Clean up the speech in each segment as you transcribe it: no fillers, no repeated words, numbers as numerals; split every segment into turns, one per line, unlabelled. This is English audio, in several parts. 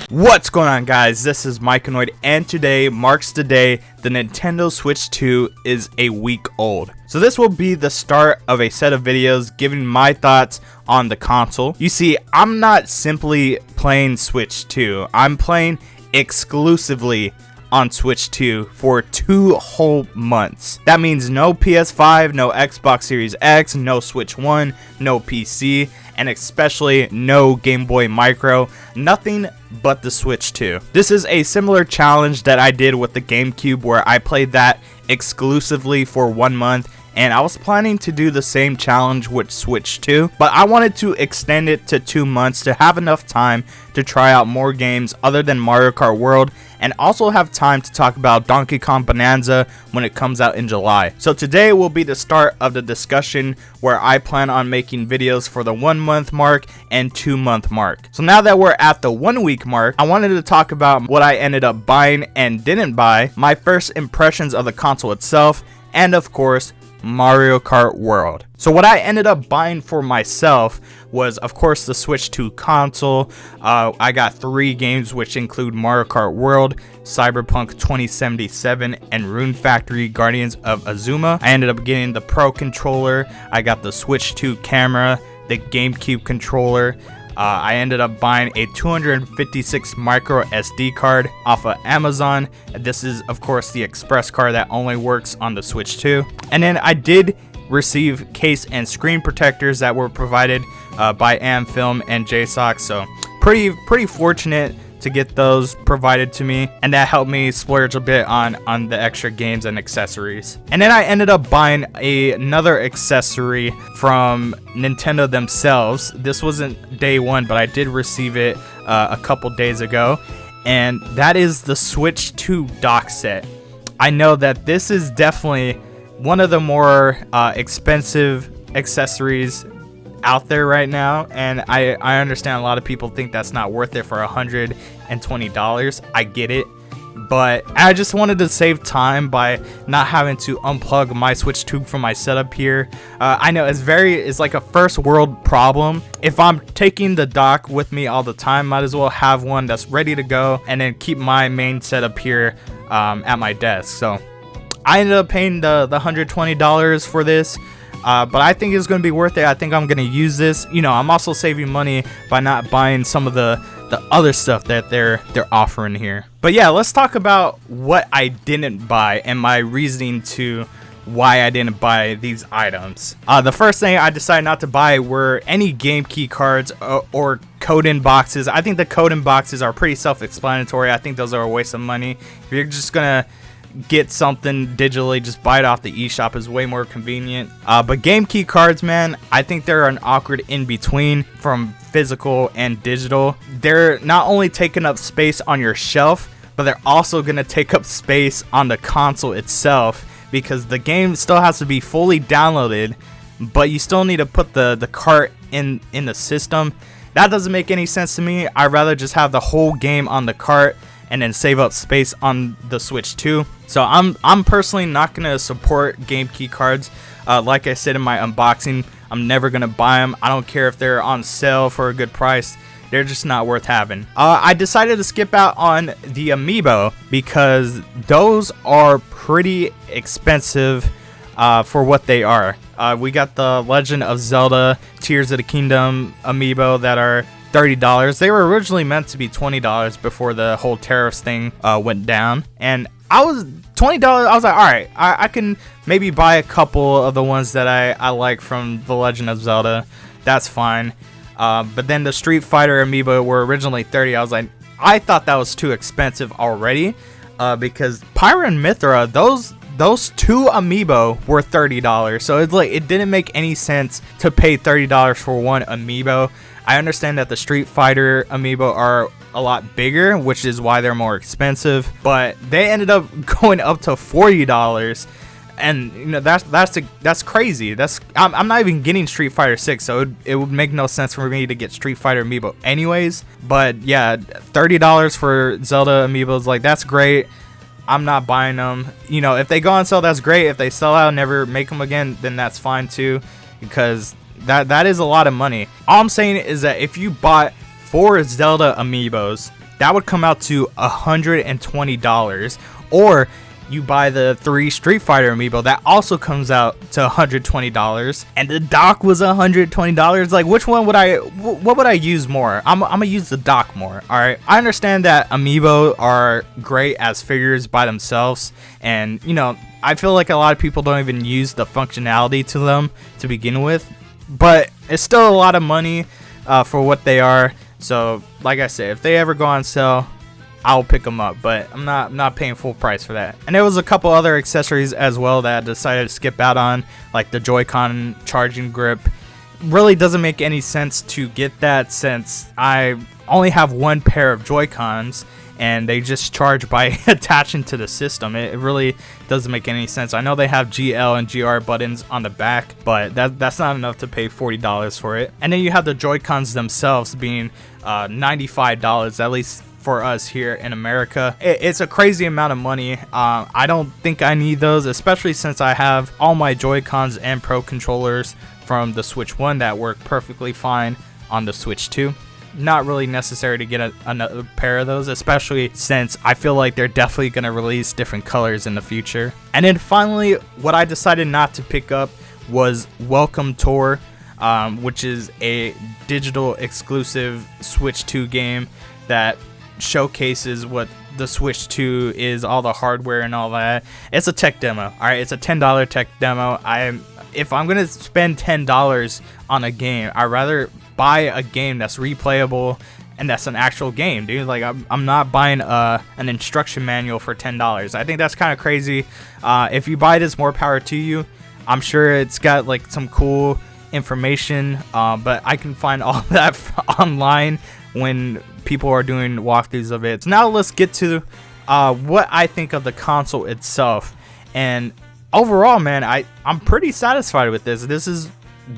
What's going on, guys? This is Mikeinoid, and today marks the day the Nintendo Switch 2 is a week old. So this will be the start of a set of videos giving my thoughts on the console. You see, I'm not simply playing Switch 2, I'm playing exclusively on Switch 2 for 2 whole months. That means no PS5, no Xbox Series X, no Switch 1, no PC, and especially no Game Boy Micro, nothing but the Switch 2. This is a similar challenge that I did with the GameCube, where I played that exclusively for 1 month, and I was planning to do the same challenge with Switch 2, but I wanted to extend it to 2 months to have enough time to try out more games other than Mario Kart World, and also have time to talk about Donkey Kong Bonanza when it comes out in July. So today will be the start of the discussion where I plan on making videos for the 1 month mark and 2 month mark. So now that we're at the 1 week mark, I wanted to talk about what I ended up buying and didn't buy, my first impressions of the console itself, and of course, Mario Kart World. So what I ended up buying for myself was, of course, the Switch 2 console. I got 3 games, which include Mario Kart World, Cyberpunk 2077, and Rune Factory Guardians of Azuma. I ended up getting the Pro controller. I got the Switch 2 camera, the GameCube controller. I ended up buying a 256 micro SD card off of Amazon. This is, of course, the express card that only works on the Switch 2. And then I did receive case and screen protectors that were provided by Amfilm and JSOC. So pretty fortunate to get those provided to me, and that helped me splurge a bit on the extra games and accessories. And then I ended up buying another accessory from Nintendo themselves. This wasn't day one, but I did receive it a couple days ago, and that is the Switch 2 dock set. I know that this is definitely one of the more expensive accessories out there right now, and I understand a lot of people think that's not worth it for $120. I get it, but I just wanted to save time by not having to unplug my Switch 2 from my setup here. I know it's like a first world problem. If I'm taking the dock with me all the time, might as well have one that's ready to go and then keep my main setup here at my desk. So I ended up paying the $120 for this. But I think it's going to be worth it. I think I'm going to use this. You know, I'm also saving money by not buying some of the other stuff that they're offering here. But yeah, let's talk about what I didn't buy and my reasoning to why I didn't buy these items. The first thing I decided not to buy were any game key cards or code-in boxes. I think the code-in boxes are pretty self-explanatory. I think those are a waste of money. If you're just going to get something digitally, just buy it off the eShop, is way more convenient. But game key cards, man, I think they're an awkward in between from physical and digital. They're not only taking up space on your shelf, but they're also going to take up space on the console itself, because the game still has to be fully downloaded, but you still need to put the cart in the system. That doesn't make any sense to me. I'd rather just have the whole game on the cart and then save up space on the Switch 2. So I'm personally not going to support game key cards. Like I said in my unboxing, I'm never going to buy them. I don't care if they're on sale for a good price. They're just not worth having. I decided to skip out on the amiibo because those are pretty expensive for what they are. We got the Legend of Zelda Tears of the Kingdom amiibo that are $30. They were originally meant to be $20 before the whole tariffs thing went down, and I was $20. I was like, all right, I can maybe buy a couple of the ones that I like from the Legend of Zelda. That's fine. But then the Street Fighter amiibo were originally $30. I was like, I thought that was too expensive already, because Pyra and Mythra, those 2 amiibo were $30. So it's like, it didn't make any sense to pay $30 for one amiibo. I understand that the Street Fighter amiibo are a lot bigger, which is why they're more expensive, but they ended up going up to $40, and you know that's crazy. I'm not even getting Street Fighter 6, so it would make no sense for me to get Street Fighter amiibo anyways. But yeah, $30 for Zelda amiibos, like, that's great. I'm not buying them. You know, if they go on sale, that's great. If they sell out and never make them again, then that's fine too, because that is a lot of money. All I'm saying is that if you bought 4 Zelda amiibos that would come out to $120. Or you buy the 3 Street Fighter amiibo, that also comes out to $120, and the dock was $120. Like, which one would what would I use more? I'm gonna use the dock more. All right, I understand that amiibo are great as figures by themselves, and you know, I feel like a lot of people don't even use the functionality to them to begin with, but it's still a lot of money for what they are. So like I said, if they ever go on sale, I'll pick them up, but I'm not paying full price for that. And there was a couple other accessories as well that I decided to skip out on, like the Joy-Con charging grip. Really doesn't make any sense to get that, since I only have one pair of Joy-Cons and they just charge by attaching to the system. It really doesn't make any sense. I know they have GL and GR buttons on the back, but that's not enough to pay $40 for it. And then you have the Joy-Cons themselves being $95, at least for us here in America. It's a crazy amount of money. I don't think I need those, especially since I have all my Joy-Cons and Pro controllers from the Switch 1 that work perfectly fine on the Switch 2. Not really necessary to get another pair of those, especially since I feel like they're definitely going to release different colors in the future. And then finally, what I decided not to pick up was Welcome Tour, which is a digital exclusive Switch 2 game that showcases what the Switch 2 is, all the hardware and all that. It's a tech demo. All right, it's a $10 tech demo. If I'm gonna spend $10 on a game, I'd rather buy a game that's replayable and that's an actual game, dude. Like, I'm not buying an instruction manual for $10. I think that's kind of crazy. If you buy this, more power to you. I'm sure it's got like some cool information, but I can find all that online when people are doing walkthroughs of it. So now let's get to what I think of the console itself. And overall, man, I'm pretty satisfied with this. This is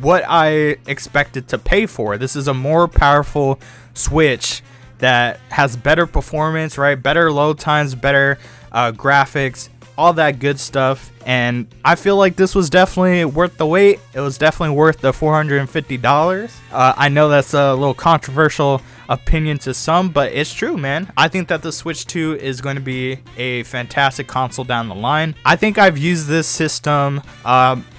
what I expected to pay for. This is a more powerful Switch that has better performance, right? Better load times, better graphics, all that good stuff. And I feel like this was definitely worth the wait. It was definitely worth the $450. I know that's a little controversial opinion to some, but it's true, man. I think that the Switch 2 is going to be a fantastic console down the line. I think I've used this system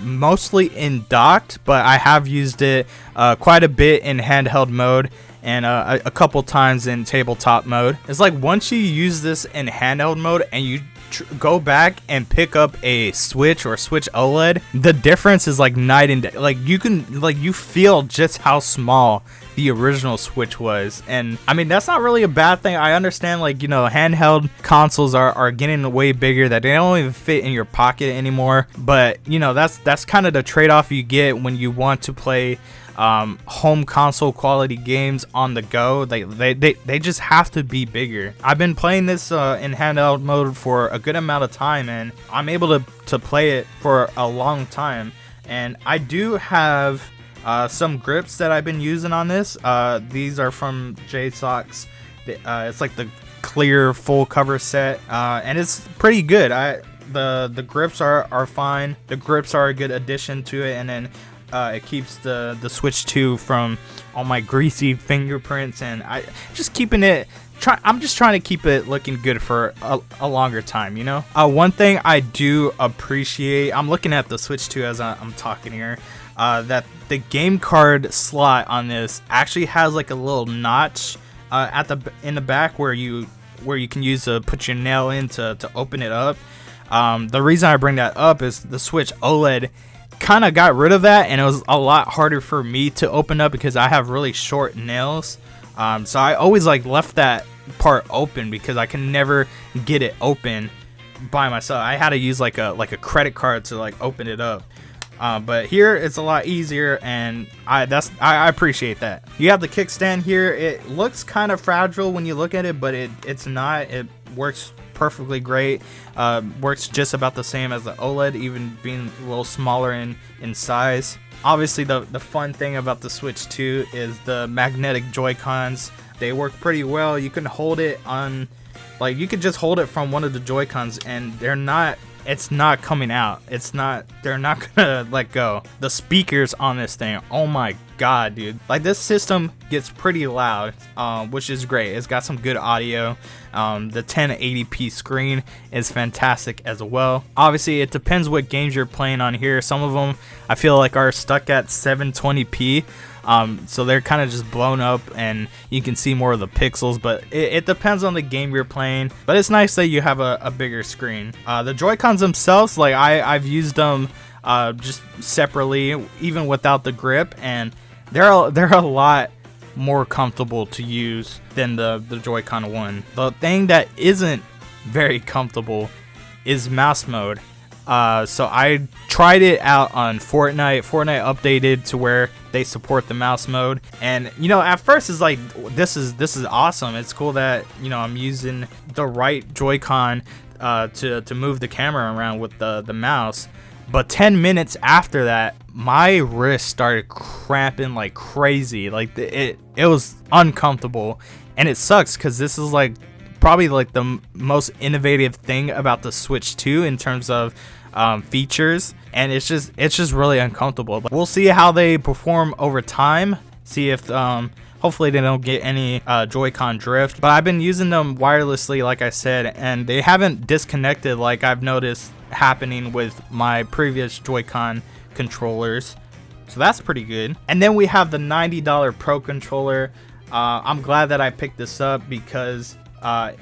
mostly in docked, but I have used it quite a bit in handheld mode and a couple times in tabletop mode. It's like once you use this in handheld mode and you go back and pick up a Switch or Switch OLED, the difference is like night and day. Like you feel just how small the original Switch was. And I mean, that's not really a bad thing. I understand, like, you know, handheld consoles are getting way bigger, that they don't even fit in your pocket anymore. But you know, that's kind of the trade-off you get when you want to play home console quality games on the go. They just have to be bigger. I've been playing this in handheld mode for a good amount of time, and I'm able to play it for a long time. And I do have some grips that I've been using on this. These are from JSOX. It's like the clear full cover set, and it's pretty good. The grips are fine. The grips are a good addition to it, and then it keeps the Switch 2 from all my greasy fingerprints, and I'm just trying to keep it looking good for a longer time, you know. One thing I do appreciate, I'm looking at the Switch 2 as I'm talking here, that the game card slot on this actually has like a little notch in the back where you can use to put your nail in to open it up. The reason I bring that up is the Switch OLED kind of got rid of that, and it was a lot harder for me to open up because I have really short nails. So I always like left that part open because I can never get it open by myself. I had to use like a credit card to like open it up. But here it's a lot easier, and I appreciate that. You have the kickstand here. It looks kind of fragile when you look at it, but it's not. It works perfectly great. Works just about the same as the OLED, even being a little smaller in size. Obviously, the fun thing about the Switch 2 is the magnetic Joy-Cons. They work pretty well. You can hold it on, like, you could just hold it from one of the Joy-Cons, and it's not coming out. They're not gonna let go. The speakers on this thing, oh my god, dude. Like, this system gets pretty loud, which is great. It's got some good audio. The 1080p screen is fantastic as well. Obviously, it depends what games you're playing on here. Some of them I feel like are stuck at 720p. So they're kind of just blown up and you can see more of the pixels, but it depends on the game you're playing. But it's nice that you have a bigger screen. The Joy-Cons themselves, like I've used them just separately, even without the grip, and they're a lot more comfortable to use than the Joy-Con 1. The thing that isn't very comfortable is mouse mode. So I tried it out on Fortnite. Fortnite updated to where they support the mouse mode, and you know, at first it's like, this is awesome. It's cool that, you know, I'm using the right Joy-Con to move the camera around with the mouse. But 10 minutes after that, my wrist started cramping like crazy. Like, it was uncomfortable, and it sucks because this is like probably like the most innovative thing about the Switch 2 in terms of features, and it's just really uncomfortable. But we'll see how they perform over time. See if hopefully they don't get any Joy-Con drift. But I've been using them wirelessly, like I said, and they haven't disconnected like I've noticed happening with my previous Joy-Con controllers. So that's pretty good. And then we have the $90 Pro controller. I'm glad that I picked this up because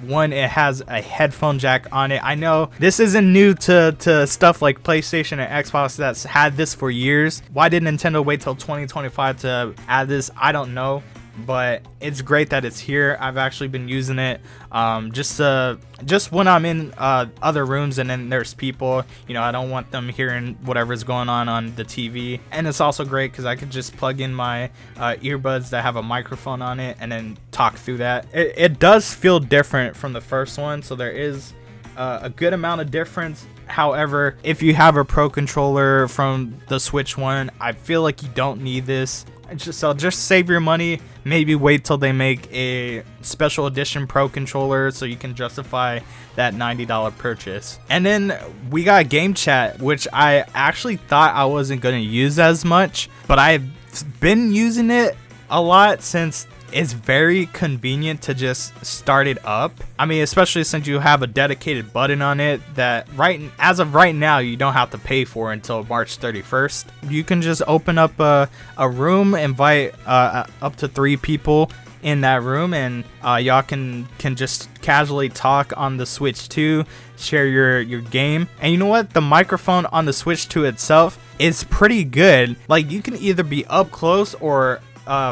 one, it has a headphone jack on it. I know this isn't new to stuff like PlayStation and Xbox that's had this for years. Why did Nintendo wait till 2025 to add this? I don't know, but it's great that it's here. I've actually been using it just when I'm in other rooms and then there's people, you know, I don't want them hearing whatever's going on the TV. And it's also great because I could just plug in my earbuds that have a microphone on it and then talk through that. It does feel different from the first one, so there is a good amount of difference. However, if you have a Pro controller from the Switch one, I feel like you don't need this. Just save your money. Maybe wait till they make a special edition Pro controller so you can justify that $90 purchase. And then we got game chat, which I actually thought I wasn't going to use as much, but I've been using it a lot since it's very convenient to just start it up. I mean, especially since you have a dedicated button on it that as of right now you don't have to pay for until March 31st. You can just open up a room, invite up to 3 people in that room, and y'all can just casually talk on the Switch 2, share your game. And you know what? The microphone on the Switch 2 itself is pretty good. Like, you can either be up close or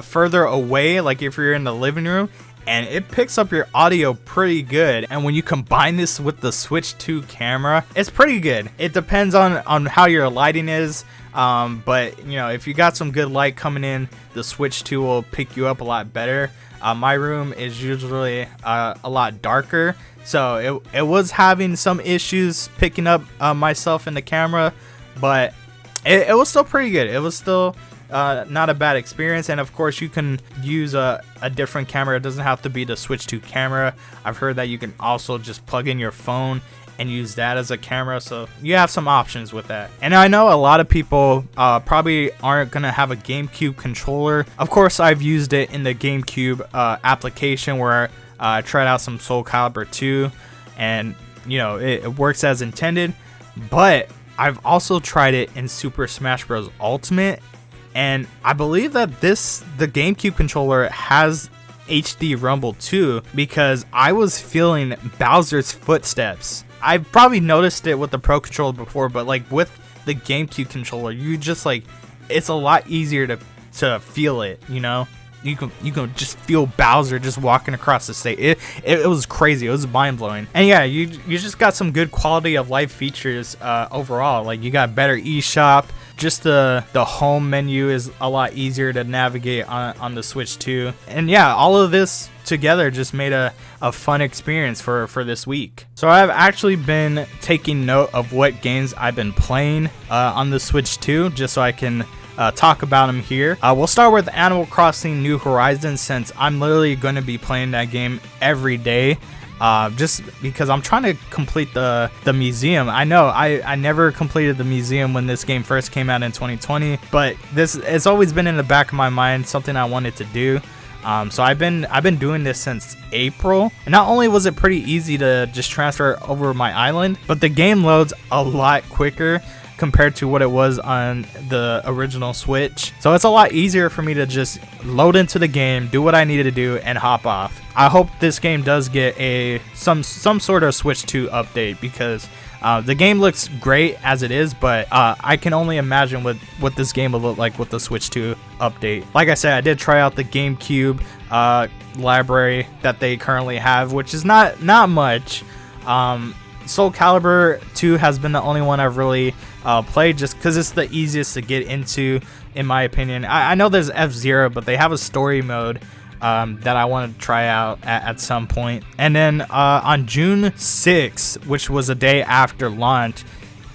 further away, like if you're in the living room, and it picks up your audio pretty good. And when you combine this with the Switch 2 camera, it's pretty good. It depends on how your lighting is, but you know, if you got some good light coming in, the Switch 2 will pick you up a lot better. My room is usually a lot darker, so it was having some issues picking up myself in the camera, but it was still pretty good. It was still not a bad experience. And of course you can use a different camera. It doesn't have to be the Switch 2 camera. I've heard that you can also just plug in your phone and use that as a camera, so you have some options with that. And I know a lot of people probably aren't gonna have a GameCube controller. Of course, I've used it in the GameCube application where I tried out some Soul Calibur 2, and you know, it works as intended. But I've also tried it in Super Smash Bros. Ultimate, and I believe that the GameCube controller has HD rumble too, because I was feeling Bowser's footsteps. I've probably noticed it with the Pro controller before, but like with the GameCube controller, you just like, it's a lot easier to feel it, you know? You can just feel Bowser just walking across the stage. It was crazy. It was mind-blowing. And yeah, you just got some good quality of life features overall. Like, you got better eShop. Just the home menu is a lot easier to navigate on the Switch 2. And yeah, all of this together just made a fun experience for this week. So I've actually been taking note of what games I've been playing on the Switch 2, just so I can talk about them here. We'll start with Animal Crossing New Horizons, since I'm literally going to be playing that game every day. just because I'm trying to complete the museum. I know I never completed the museum when this game first came out in 2020, but it's always been in the back of my mind, something I wanted to do. So I've been doing this since April, and not only was it pretty easy to just transfer over my island, but the game loads a lot quicker compared to what it was on the original Switch. So it's a lot easier for me to just load into the game, do what I needed to do, and hop off. I hope this game does get some sort of Switch 2 update, because the game looks great as it is, but I can only imagine what this game will look like with the Switch 2 update. Like I said, I did try out the GameCube library that they currently have, which is not much. Soul Calibur 2 has been the only one I've really played, just because it's the easiest to get into, in my opinion. I know there's F-Zero, but they have a story mode that I want to try out at some point. And then on June 6th, which was a day after launch,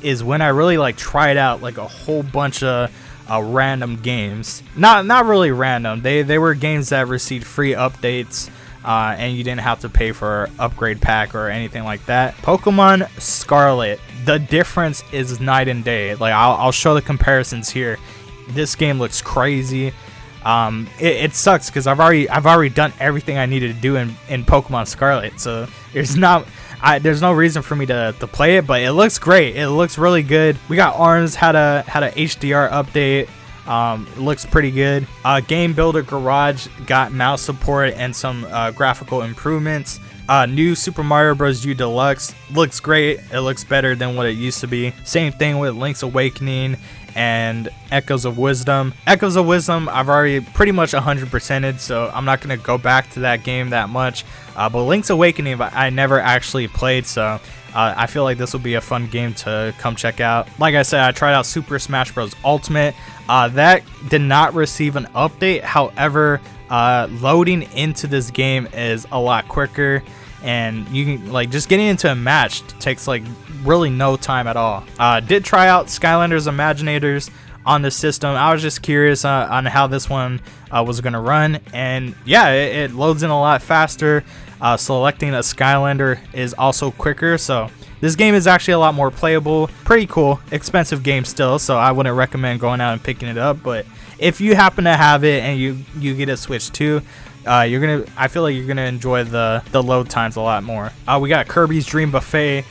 is when I really like tried out like a whole bunch of random games. Not really random. They were games that received free updates, and you didn't have to pay for upgrade pack or anything like that. Pokemon Scarlet, the difference is night and day. Like I'll show the comparisons here. This game looks crazy. It sucks because I've already done everything I needed to do in Pokemon Scarlet, so there's no reason for me to play it, but it looks great. It looks really good. We got Arms had a HDR update. It looks pretty good. Game Builder Garage got mouse support and some graphical improvements. New Super Mario Bros. U Deluxe looks great. It looks better than what it used to be. Same thing with Link's Awakening and Echoes of Wisdom. Echoes of Wisdom I've already pretty much 100%ed, so I'm not going to go back to that game that much. But Link's Awakening I never actually played, so I feel like this will be a fun game to come check out. Like I said, I tried out Super Smash Bros. Ultimate. That did not receive an update. However, loading into this game is a lot quicker, and you can like just getting into a match takes like really no time at all. Did try out Skylanders Imaginators on the system. I was just curious on how this one was gonna run, and yeah, it loads in a lot faster. Selecting a Skylander is also quicker, so this game is actually a lot more playable. Pretty cool. Expensive game still, so I wouldn't recommend going out and picking it up, but if you happen to have it and you get a Switch 2, I feel like you're gonna enjoy the load times a lot more. We got Kirby's Dream Buffet.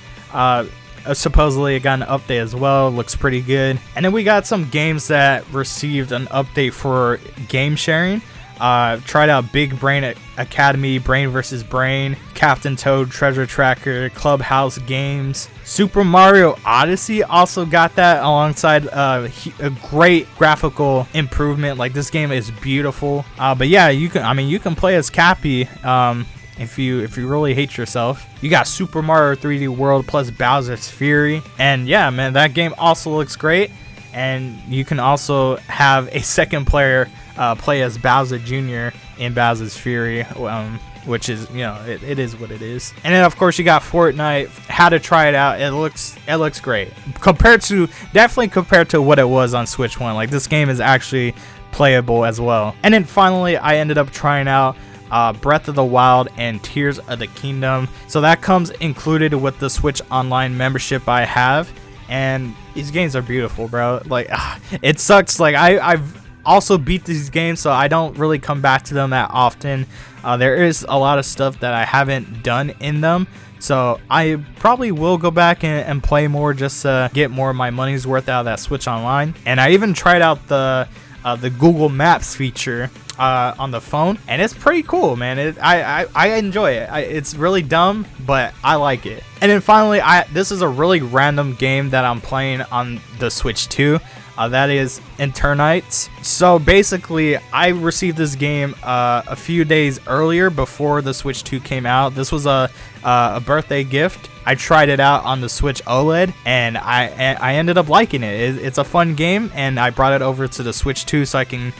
Supposedly it got an update as well. Looks pretty good. And then we got some games that received an update for game sharing. Tried out Big Brain Academy, Brain vs. Brain, Captain Toad Treasure Tracker, Clubhouse Games. Super Mario Odyssey also got that alongside a great graphical improvement. Like, this game is beautiful. But yeah, you can play as Cappy if you really hate yourself. You got Super Mario 3D World plus Bowser's Fury. And yeah, man, that game also looks great. And you can also have a second player play as Bowser Jr. in Bowser's Fury, which is, you know, it is what it is. And then of course you got Fortnite. Had to try it out. It looks great definitely compared to what it was on Switch 1. Like, this game is actually playable as well. And then finally I ended up trying out Breath of the Wild and Tears of the Kingdom. So that comes included with the Switch Online membership I have, and these games are beautiful, bro. Like, it sucks. Like, I've also beat these games, so I don't really come back to them that often. There is a lot of stuff that I haven't done in them, so I probably will go back and play more just to get more of my money's worth out of that Switch Online. And I even tried out the Google Maps feature on the phone, and it's pretty cool, man. I enjoy it. It's really dumb, but I like it. And then finally, this is a really random game that I'm playing on the Switch 2. That is Internights. So basically, I received this game a few days earlier before the Switch 2 came out. This was a birthday gift. I tried it out on the Switch OLED, and I ended up liking it. It's a fun game, and I brought it over to the Switch 2 so I can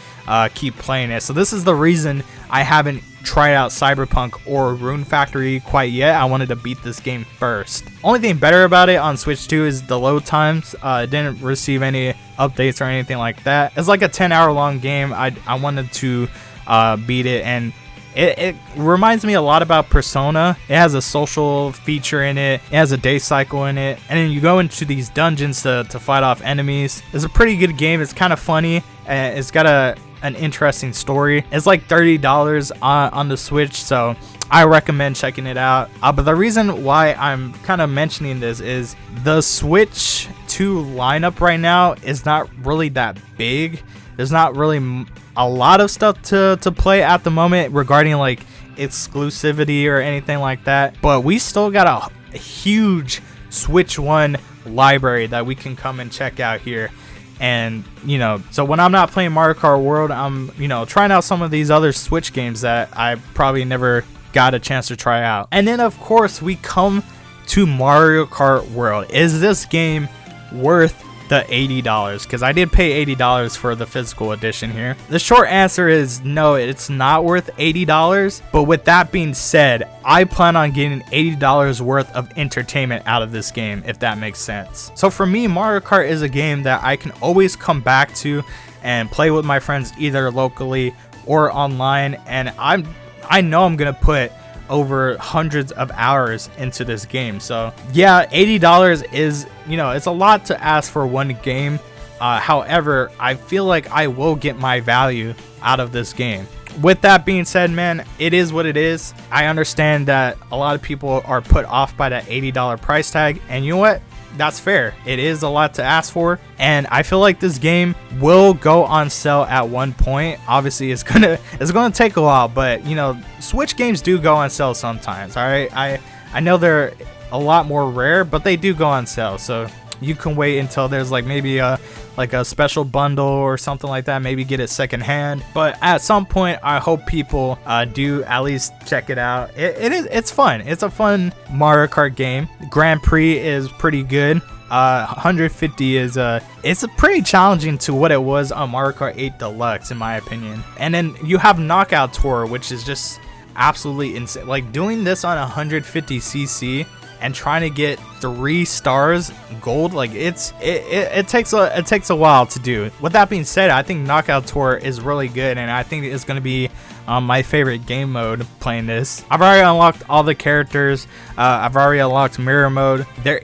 keep playing it. So this is the reason I haven't tried out Cyberpunk or Rune Factory quite yet. I wanted to beat this game first. Only thing better about it on Switch 2 is the load times. It didn't receive any updates or anything like that. It's like a 10-hour long game. I wanted to beat it, and It reminds me a lot about Persona. It has a social feature in it. It has a day cycle in it. And then you go into these dungeons to fight off enemies. It's a pretty good game. It's kind of funny. It's got an interesting story. It's like $30 on the Switch, so I recommend checking it out. But the reason why I'm kind of mentioning this is the Switch 2 lineup right now is not really that big. There's not really a lot of stuff to play at the moment regarding like exclusivity or anything like that. But we still got a huge Switch 1 library that we can come and check out here. And, you know, so when I'm not playing Mario Kart World, I'm, you know, trying out some of these other Switch games that I probably never got a chance to try out. And then, of course, we come to Mario Kart World. Is this game worth the $80? Because I did pay $80 for the physical edition here. The short answer is no, it's not worth $80. But with that being said, I plan on getting $80 worth of entertainment out of this game, if that makes sense. So for me, Mario Kart is a game that I can always come back to and play with my friends either locally or online. And I know I'm gonna put over hundreds of hours into this game. So yeah, $80 is, you know, it's a lot to ask for one game. However, I feel like I will get my value out of this game. With that being said, man, it is what it is. I understand that a lot of people are put off by that $80 price tag, and you know what? That's fair. It is a lot to ask for, and I feel like this game will go on sale at one point. Obviously, it's gonna take a while, but you know, Switch games do go on sale sometimes. All right, I know they're a lot more rare, but they do go on sale, so you can wait until there's like maybe a special bundle or something like that. Maybe get it secondhand. But at some point, I hope people do at least check it out. It's fun. It's a fun Mario Kart game. Grand Prix is pretty good. 150 is it's pretty challenging to what it was on Mario Kart 8 Deluxe, in my opinion. And then you have Knockout Tour, which is just absolutely insane. Like doing this on 150cc and trying to get 3 stars gold, like it takes a while to do. With that being said, I think Knockout Tour is really good, and I think it's gonna be my favorite game mode playing this. I've already unlocked all the characters. I've already unlocked mirror mode. There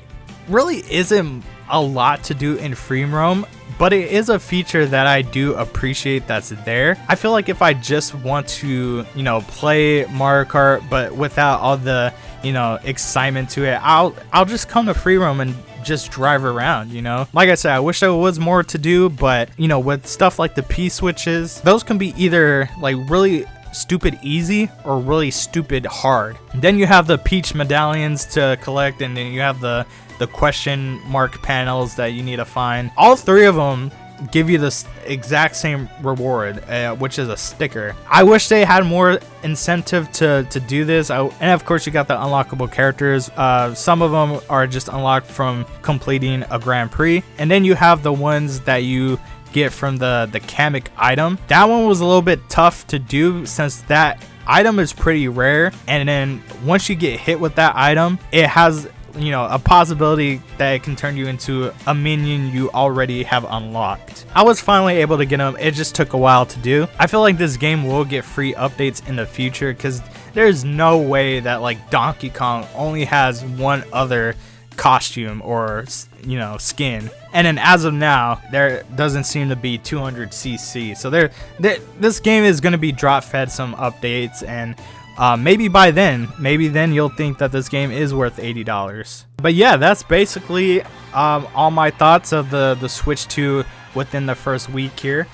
really isn't a lot to do in free roam, but it is a feature that I do appreciate that's there. I feel like if I just want to, you know, play Mario Kart but without all the, you know, excitement to it, I'll just come to free roam and just drive around, you know. Like I said, I wish there was more to do, but you know, with stuff like the P switches, those can be either like really stupid easy or really stupid hard. And then you have the Peach medallions to collect, and then you have the question mark panels that you need to find. All 3 of them give you this exact same reward, which is a sticker. I wish they had more incentive to do this. And of course, you got the unlockable characters. Some of them are just unlocked from completing a Grand Prix, and then you have the ones that you get from the Kamek item. That one was a little bit tough to do since that item is pretty rare, and then once you get hit with that item, it has, you know, a possibility that it can turn you into a minion you already have unlocked. I was finally able to get them. It just took a while to do. I feel like this game will get free updates in the future, because there's no way that like Donkey Kong only has one other costume or, you know, skin. And then as of now, there doesn't seem to be 200cc. So this game is going to be drop fed some updates, and maybe then you'll think that this game is worth $80. But yeah, that's basically all my thoughts of the Switch 2 within the first week here.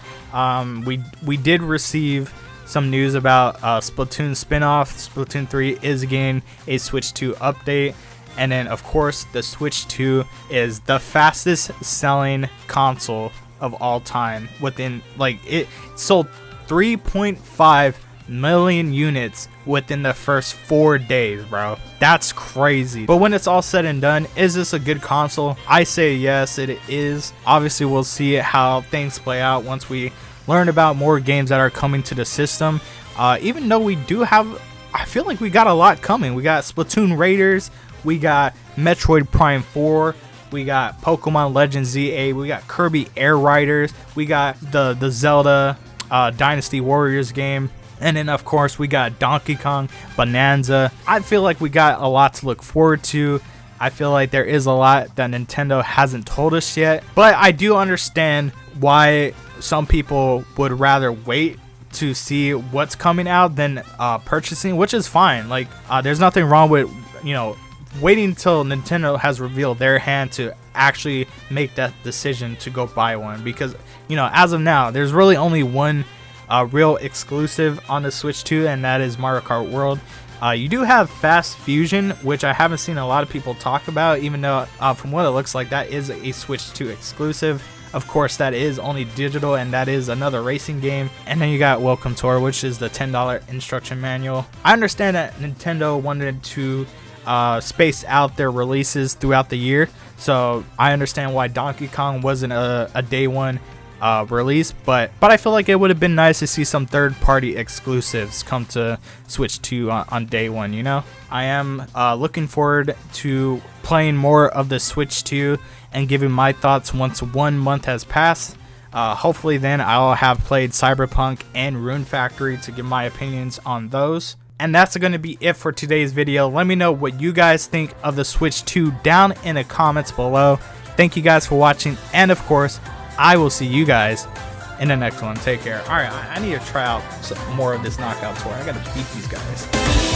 We did receive some news about Splatoon spin-off. Splatoon 3 is getting a Switch 2 update. And then of course the Switch 2 is the fastest selling console of all time. Within, like, it sold 3.5 million units within the first 4 days, bro. That's crazy. But when it's all said and done, is this a good console? I say yes, it is. Obviously we'll see how things play out once we learn about more games that are coming to the system. Even though we do have, I feel like we got a lot coming. We got Splatoon Raiders, we got Metroid Prime 4, we got Pokemon Legends ZA, we got Kirby Air Riders, we got the Zelda Dynasty Warriors game. And then of course we got Donkey Kong Bonanza. I feel like we got a lot to look forward to. I feel like there is a lot that Nintendo hasn't told us yet, but I do understand why some people would rather wait to see what's coming out than purchasing, which is fine. Like there's nothing wrong with, you know, waiting until Nintendo has revealed their hand to actually make that decision to go buy one, because, you know, as of now there's really only one real exclusive on the Switch 2, and that is Mario Kart World. You do have Fast Fusion, which I haven't seen a lot of people talk about, even though from what it looks like that is a Switch 2 exclusive. Of course, that is only digital, and that is another racing game. And then you got Welcome Tour, which is the $10 instruction manual. I understand that Nintendo wanted to space out their releases throughout the year, so I understand why Donkey Kong wasn't a day one release, but I feel like it would have been nice to see some third-party exclusives come to Switch 2 on day one, you know? I am looking forward to playing more of the Switch 2 and giving my thoughts once 1 month has passed. Hopefully then I'll have played Cyberpunk and Rune Factory to give my opinions on those. And that's going to be it for today's video. Let me know what you guys think of the Switch 2 down in the comments below. Thank you guys for watching, and of course, I will see you guys in the next one. Take care. Alright, I need to try out some more of this knockout tour. I gotta beat these guys.